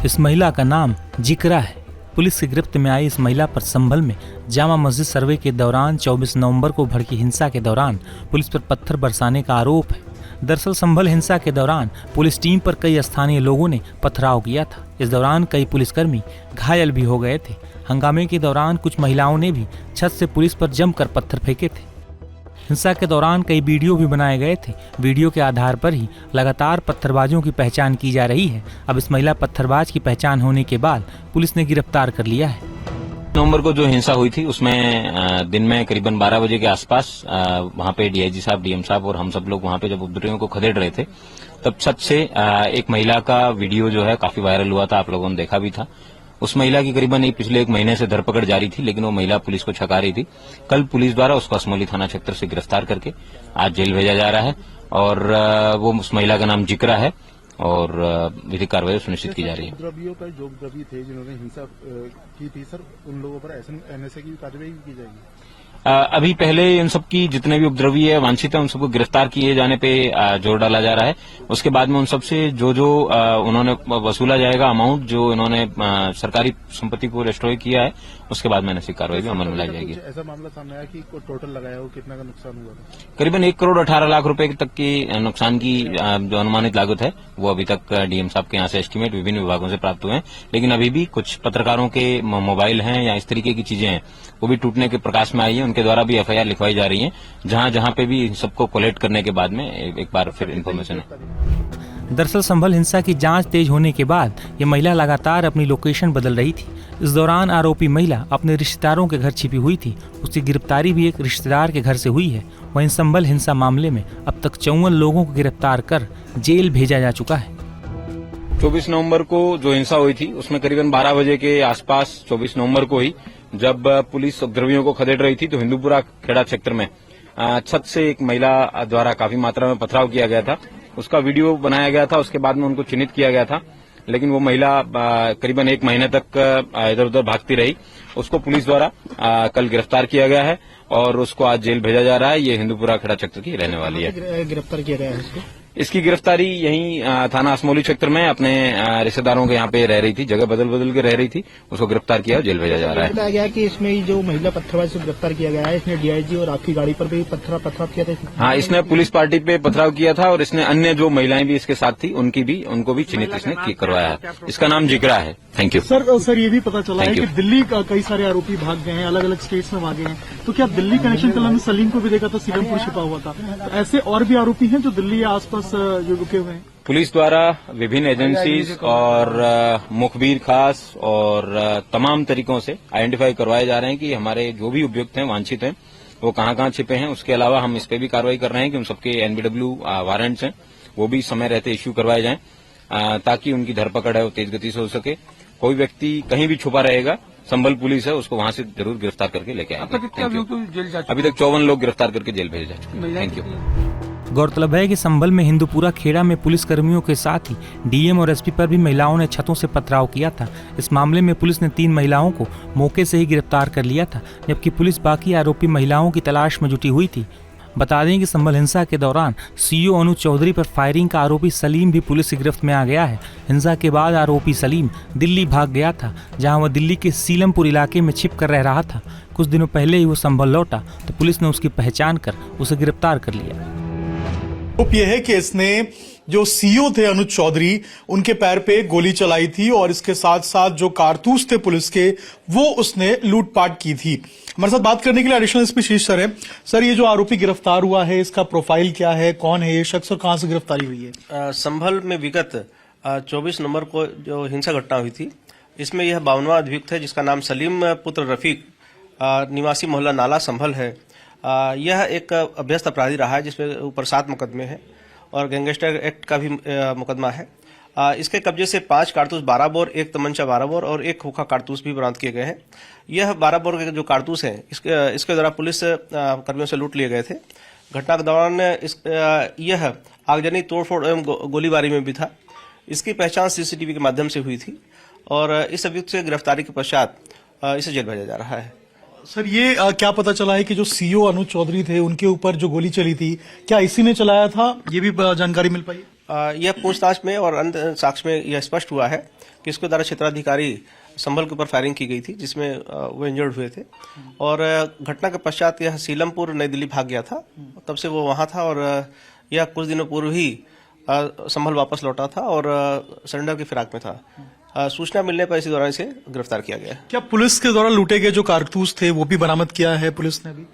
इस महिला का नाम जिक्रा है। पुलिस की गिरफ्त में आई इस महिला पर संभल में जामा मस्जिद सर्वे के दौरान 24 नवंबर को भड़की हिंसा के दौरान पुलिस पर पत्थर बरसाने का आरोप है। दरअसल संभल हिंसा के दौरान पुलिस टीम पर कई स्थानीय लोगों ने पथराव किया था। इस दौरान कई पुलिसकर्मी घायल भी हो गए थे। हंगामे के दौरान कुछ महिलाओं ने भी छत से पुलिस पर जमकर पत्थर फेंके थे। हिंसा के दौरान कई वीडियो भी बनाए गए थे। वीडियो के आधार पर ही लगातार पत्थरबाजों की पहचान की जा रही है। अब इस महिला पत्थरबाज की पहचान होने के बाद पुलिस ने गिरफ्तार कर लिया है। नवंबर को जो हिंसा हुई थी उसमें दिन में करीबन 12 बजे के आसपास वहां पे डीआईजी साहब, डीएम साहब और हम सब लोग वहां पे जब उपद्रवियों को खदेड़ रहे थे तब छत से एक महिला का वीडियो जो है काफी वायरल हुआ था। आप लोगों ने देखा भी था। उस महिला की करीबन पिछले एक महीने से धरपकड़ जारी थी, लेकिन वो महिला पुलिस को छका रही थी। कल पुलिस द्वारा उसको असमौली थाना क्षेत्र से गिरफ्तार करके आज जेल भेजा जा रहा है और वो उस महिला का नाम जिक्रा है और विधिक कार्रवाई सुनिश्चित की जा रही है। उपद्रवियों पर जो उपद्रवी थे जिन्होंने हिंसा की थी सर, उन लोगों पर एनएसए की कार्रवाई की जाएगी? अभी पहले इन सब की जितने भी उपद्रवी है, वांछित है, उन सबको गिरफ्तार किए जाने पे जोर डाला जा रहा है। उसके बाद में उन सबसे जो उन्होंने वसूला जाएगा अमाउंट, जो इन्होंने सरकारी संपत्ति को डिस्ट्रॉय किया है, उसके बाद में ऐसी कार्रवाई भी अमल में लाई जाएगी। ऐसा मामला सामने आया कि टोटल लगाया हो कितना का नुकसान हुआ था? करीबन 1,18,00,000 रुपए तक की नुकसान की जो अनुमानित लागत है वो अभी तक डीएम साहब के यहाँ से एस्टीमेट विभिन्न विभागों से प्राप्त हुए हैं। लेकिन अभी भी कुछ पत्रकारों के मोबाइल हैं या इस तरीके की चीजें हैं वो भी टूटने के प्रकाश में आई है। उनके द्वारा भी एफआईआर लिखवाई जा रही है, जहां पे भी सबको कोलेक्ट करने के बाद में एक बार फिर इन्फॉर्मेशन है। दरअसल संभल हिंसा की जांच तेज होने के बाद ये महिला लगातार अपनी लोकेशन बदल रही थी। इस दौरान आरोपी महिला अपने रिश्तेदारों के घर छिपी हुई थी। उसकी गिरफ्तारी भी एक रिश्तेदार के घर से हुई है। वहीं संभल हिंसा मामले में अब तक 54 लोगों को गिरफ्तार कर जेल भेजा जा चुका है। 24 नवंबर को जो हिंसा हुई थी उसमें करीबन 12 बजे के आसपास 24 नवंबर को ही जब पुलिस उपद्रवियों को खदेड़ रही थी तो हिंदूपुरा खेड़ा क्षेत्र में छत से एक महिला द्वारा काफी मात्रा में पथराव किया गया था। उसका वीडियो बनाया गया था। उसके बाद में उनको चिन्हित किया गया था, लेकिन वो महिला करीबन एक महीने तक इधर उधर भागती रही। उसको पुलिस द्वारा कल गिरफ्तार किया गया है और उसको आज जेल भेजा जा रहा है। ये हिंदूपुरा खेड़ा क्षेत्र की रहने वाली है। गिरफ्तार किया गया है इसकी गिरफ्तारी यहीं थाना असमौली क्षेत्र में अपने रिश्तेदारों के यहाँ पे रह रही थी, जगह बदल बदल के रह रही थी। उसको गिरफ्तार किया और जेल भेजा जा रहा है। बताया गया कि इसमें जो महिला पत्थरबाज से गिरफ्तार किया गया है, इसने डीआईजी और आपकी गाड़ी पर भी पथराव किया था। हाँ, इसने पुलिस पार्टी पे पथराव किया था और इसने अन्य जो महिलाएं भी इसके साथ थी उनको भी चिन्हित इसने करवाया है। इसका नाम जिक्रा है। Thank you sir. ये भी पता चला है कि दिल्ली का कई सारे आरोपी भाग गए हैं, अलग अलग स्टेट्स में भागे हैं। तो क्या दिल्ली कनेक्शन कल हमने सलीम को भी देखा था, सीरमपुर छिपा हुआ था। तो ऐसे और भी आरोपी हैं जो दिल्ली या आसपास जो रुके हुए हैं? पुलिस द्वारा विभिन्न एजेंसीज और मुखबिर खास और तमाम तरीकों से आइडेंटिफाई करवाए जा रहे हैं कि हमारे जो भी अभियुक्त हैं, वांछित हैं, वो कहां छिपे हैं। उसके अलावा हम इस पे भी कार्रवाई कर रहे हैं कि उन सबके एनबीडब्ल्यू वारंट्स हैं वो भी समय रहते इश्यू करवाए जाएं, ताकि उनकी धरपकड़ है वो तेज गति से हो सके। कोई व्यक्ति कहीं भी छुपा रहेगा, संभल पुलिस है, उसको वहां से जरूर गिरफ्तार करके लेके आएंगे। अभी तक 54 लोग गिरफ्तार करके जेल भेजे जा चुके हैं। Thank you. गौरतलब है कि संभल में हिंदूपुरा खेड़ा में पुलिस कर्मियों के साथ ही डीएम और एसपी पर भी महिलाओं ने छतों से पथराव किया था। इस मामले में पुलिस ने 3 महिलाओं को मौके से ही गिरफ्तार कर लिया था, जबकि पुलिस बाकी आरोपी महिलाओं की तलाश में जुटी हुई थी। बता दें कि संभल हिंसा के दौरान सीओ अनुज चौधरी पर फायरिंग का आरोपी सलीम भी पुलिस की गिरफ्त में आ गया है। हिंसा के बाद आरोपी सलीम दिल्ली भाग गया था, जहां वह दिल्ली के सीलमपुर इलाके में छिप कर रह रहा था। कुछ दिनों पहले ही वो संभल लौटा तो पुलिस ने उसकी पहचान कर उसे गिरफ्तार कर लिया। आरोप यह है कि इसने जो सीईओ थे अनुज चौधरी, उनके पैर पे गोली चलाई थी और इसके साथ साथ जो कारतूस थे पुलिस के वो उसने लूटपाट की थी। हमारे साथ बात करने के लिए एडिशनल एसपी शीर्ष सर है। सर, ये जो आरोपी गिरफ्तार हुआ है इसका प्रोफाइल क्या है, कौन है ये शख्स और कहां से गिरफ्तारी हुई है? संभल में विगत 24 नवंबर को जो हिंसा घटना हुई थी, इसमें यह 52वां अभियुक्त है जिसका नाम सलीम पुत्र रफीक निवासी मोहल्ला नाला संभल है। यह एक अभ्यस्त अपराधी रहा है जिसमें ऊपर 7 मुकदमे हैं और गैंगस्टर एक्ट का भी मुकदमा है। इसके कब्जे से 5 कारतूस 12 बोर, 1 तमंचा 12 बोर और 1 खोखा कारतूस भी बरामद किए गए हैं। यह 12 बोर के जो कारतूस हैं इसके द्वारा पुलिस कर्मियों से लूट लिए गए थे। घटना के दौरान यह आगजनी, तोड़फोड़ एवं गोलीबारी में भी था। इसकी पहचान सीसीटीवी के माध्यम से हुई थी और इस अभियुक्त से गिरफ्तारी के पश्चात इसे जेल भेजा जा रहा है। सर, ये क्या पता चला है कि जो सीईओ अनुज चौधरी थे उनके ऊपर जो गोली चली थी क्या इसी ने चलाया था, ये भी जानकारी मिल पाई? यह पूछताछ में और अन्य साक्ष्य में यह स्पष्ट हुआ है कि इसके द्वारा क्षेत्राधिकारी संभल के ऊपर फायरिंग की गई थी, जिसमें वो इंजर्ड हुए थे। और घटना के पश्चात यह सीलमपुर नई दिल्ली भाग गया था, तब से वो वहां था और यह कुछ दिनों पूर्व ही संभल वापस लौटा था और सरेंडर की फिराक में था। सूचना मिलने पर इसी दौरान इसे गिरफ्तार किया गया। क्या पुलिस के द्वारा लूटे गए जो कारतूस थे वो भी बरामद किया है पुलिस ने? भी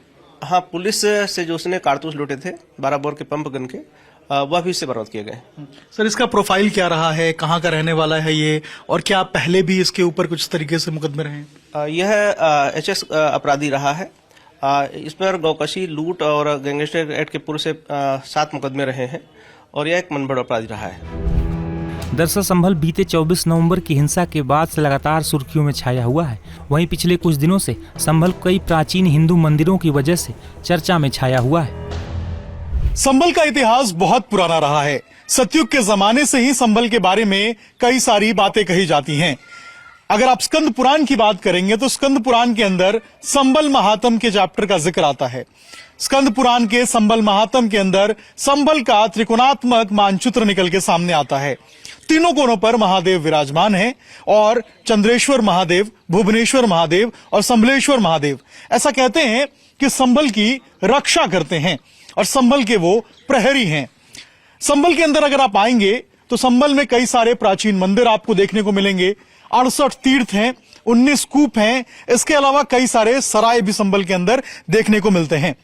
हाँ, पुलिस से जो उसने कारतूस लूटे थे 12 बोर के पंप गन के, वह भी इससे बरामद किए गए। सर, इसका प्रोफाइल क्या रहा है, कहाँ का रहने वाला है ये, और क्या पहले भी इसके ऊपर कुछ तरीके से मुकदमे रहे? यह HS अपराधी रहा है। इस पर गौकशी, लूट और गैंगस्टर एक्ट के पूर्व से 7 मुकदमे रहे हैं और यह एक मनगढ़ अपराधी रहा है। दरअसल संभल बीते 24 नवंबर की हिंसा के बाद से लगातार सुर्खियों में छाया हुआ है। वहीं पिछले कुछ दिनों से संभल कई प्राचीन हिंदू मंदिरों की वजह से चर्चा में छाया हुआ है। संभल का इतिहास बहुत पुराना रहा है। सतयुग के जमाने से ही संभल के बारे में कई सारी बातें कही जाती हैं। अगर आप स्कंद पुराण की बात करेंगे तो स्कंद पुराण के अंदर संभल महात्म के चैप्टर का जिक्र आता है। स्कंद पुराण के संभल महात्म के अंदर संभल का त्रिकोणात्मक मानचित्र निकल के सामने आता है। तीनों कोनों पर महादेव विराजमान हैं और चंद्रेश्वर महादेव, भुवनेश्वर महादेव और संभलेश्वर महादेव ऐसा कहते हैं कि संभल की रक्षा करते हैं और संभल के वो प्रहरी हैं। संभल के अंदर अगर आप आएंगे तो संभल में कई सारे प्राचीन मंदिर आपको देखने को मिलेंगे। 68 तीर्थ हैं, 19 कूप हैं, इसके अलावा कई सारे सराय भी संभल के अंदर देखने को मिलते हैं।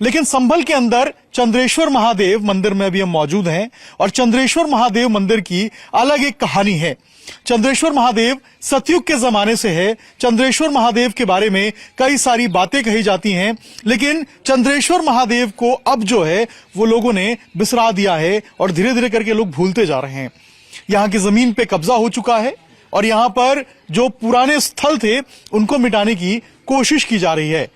लेकिन संभल के अंदर चंद्रेश्वर महादेव मंदिर में भी हम मौजूद हैं और चंद्रेश्वर महादेव मंदिर की अलग एक कहानी है। चंद्रेश्वर महादेव सतयुग के जमाने से है। चंद्रेश्वर महादेव के बारे में कई सारी बातें कही जाती हैं, लेकिन चंद्रेश्वर महादेव को अब जो है वो लोगों ने बिसरा दिया है और धीरे धीरे करके लोग भूलते जा रहे हैं। यहाँ की जमीन पे कब्जा हो चुका है और यहाँ पर जो पुराने स्थल थे उनको मिटाने की कोशिश की जा रही है।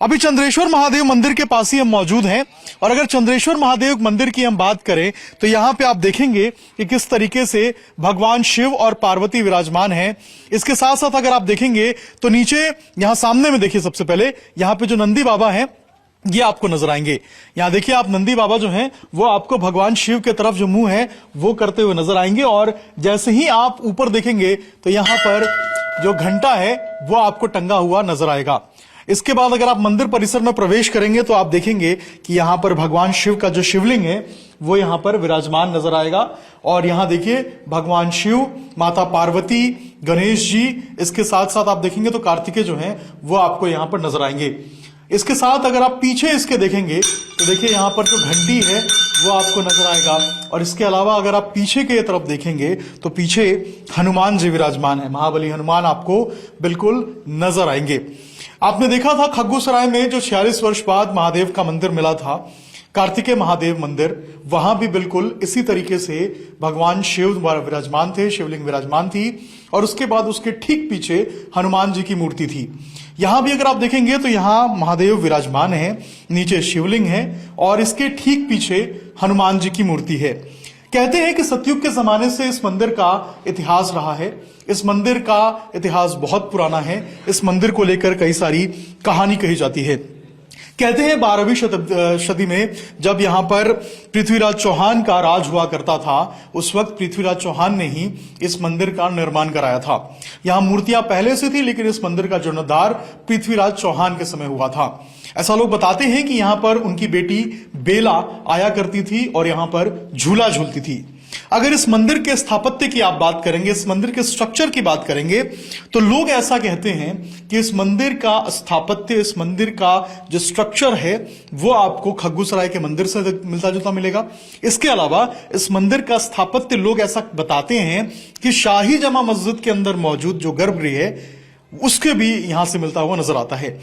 अभी चंद्रेश्वर महादेव मंदिर के पास ही हम मौजूद हैं और अगर चंद्रेश्वर महादेव मंदिर की हम बात करें तो यहाँ पे आप देखेंगे कि किस तरीके से भगवान शिव और पार्वती विराजमान हैं। इसके साथ साथ अगर आप देखेंगे तो नीचे यहाँ सामने में देखिए, सबसे पहले यहाँ पे जो नंदी बाबा हैं ये आपको नजर आएंगे। यहाँ देखिए आप, नंदी बाबा जो हैं वो आपको भगवान शिव के तरफ जो मुंह है वो करते हुए नजर आएंगे और जैसे ही आप ऊपर देखेंगे तो यहाँ पर जो घंटा है वो आपको टंगा हुआ नजर आएगा। इसके बाद अगर आप मंदिर परिसर में प्रवेश करेंगे तो आप देखेंगे कि यहाँ पर भगवान शिव का जो शिवलिंग है वो यहाँ पर विराजमान नजर आएगा और यहाँ देखिए भगवान शिव, माता पार्वती, गणेश जी, इसके साथ साथ आप देखेंगे तो कार्तिकेय जो हैं वो आपको यहाँ पर नजर आएंगे। इसके साथ अगर आप पीछे इसके देखेंगे तो देखिए यहाँ पर जो घंटी है वो आपको नजर आएगा और इसके अलावा अगर आप पीछे के तरफ देखेंगे तो पीछे हनुमान जी विराजमान है। महाबली हनुमान आपको बिल्कुल नजर आएंगे। आपने देखा था खग्गूसराय में जो 46 वर्ष बाद महादेव का मंदिर मिला था, कार्तिकेय महादेव मंदिर, वहां भी बिल्कुल इसी तरीके से भगवान शिव विराजमान थे, शिवलिंग विराजमान थी और उसके बाद उसके ठीक पीछे हनुमान जी की मूर्ति थी। यहां भी अगर आप देखेंगे तो यहां महादेव विराजमान है, नीचे शिवलिंग है और इसके ठीक पीछे हनुमान जी की मूर्ति है। कहते हैं कि सतयुग के जमाने से इस मंदिर का इतिहास रहा है। इस मंदिर का इतिहास बहुत पुराना है। इस मंदिर को लेकर कई सारी कहानी कही जाती है। कहते हैं 12वीं शताब्दी में जब यहाँ पर पृथ्वीराज चौहान का राज हुआ करता था, उस वक्त पृथ्वीराज चौहान ने ही इस मंदिर का निर्माण कराया था। यहाँ मूर्तियां पहले से थी लेकिन इस मंदिर का जीर्णोद्धार पृथ्वीराज चौहान के समय हुआ था। ऐसा लोग बताते हैं कि यहाँ पर उनकी बेटी बेला आया करती थी और यहाँ पर झूला झूलती थी। अगर इस मंदिर के स्थापत्य की आप बात करेंगे, इस मंदिर के स्ट्रक्चर की बात करेंगे तो लोग ऐसा कहते हैं कि इस मंदिर का स्थापत्य, इस मंदिर का जो स्ट्रक्चर है वो आपको खग्गूसराय के मंदिर से मिलता जुलता मिलेगा। इसके अलावा इस मंदिर का स्थापत्य लोग ऐसा बताते हैं कि शाही जमा मस्जिद के अंदर मौजूद जो गर्भगृह है उसके भी यहां से मिलता हुआ नजर आता है।